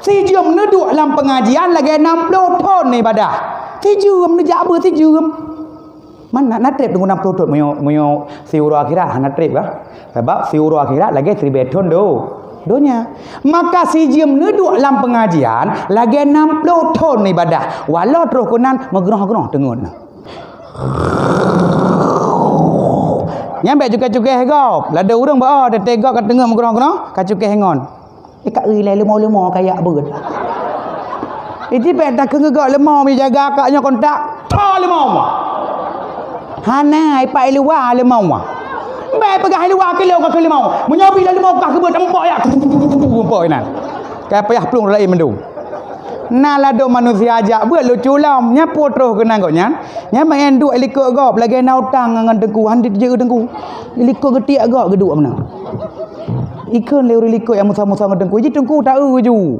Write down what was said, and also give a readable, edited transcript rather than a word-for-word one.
si jom ni duduk dalam pengajian lagi 60 tahun ni ibadah. Si jom ni jak apa si jom. Mana nak trip dengan 60 tahun moyo si uro akhirat nak trip kah? Sebab si uro akhirat lagi 1000 tahun donya. Maka si jom ni duduk dalam pengajian lagi 60 tahun ni ibadah. Walau terus kunan megerah-gerah tengun. Nyampe cukai-cukai hegop. Lada urang ba ada tegak kat tengah megerah-gerah, kat cukai hengon. Kak ui lemah-lemah kayak bird. Itu pek tak kengegak lemah mi jaga akaknya kontak. Pa lemah. Hana ipai luar lemah. Baik pegah luar ke luar ke lemah. Menyobi lemah kah ke bird empok ya. Empok nan. Kayak payah pelung rai mendung. Nah lado manusia ajak buat lucu lam nyapo terus kena kau nyan nya main duk likok gop lagi nautang ngan tengku handi je tengku likok getiak gop geduk mana ikon le likok yang musa-musa tengku je tengku tak ju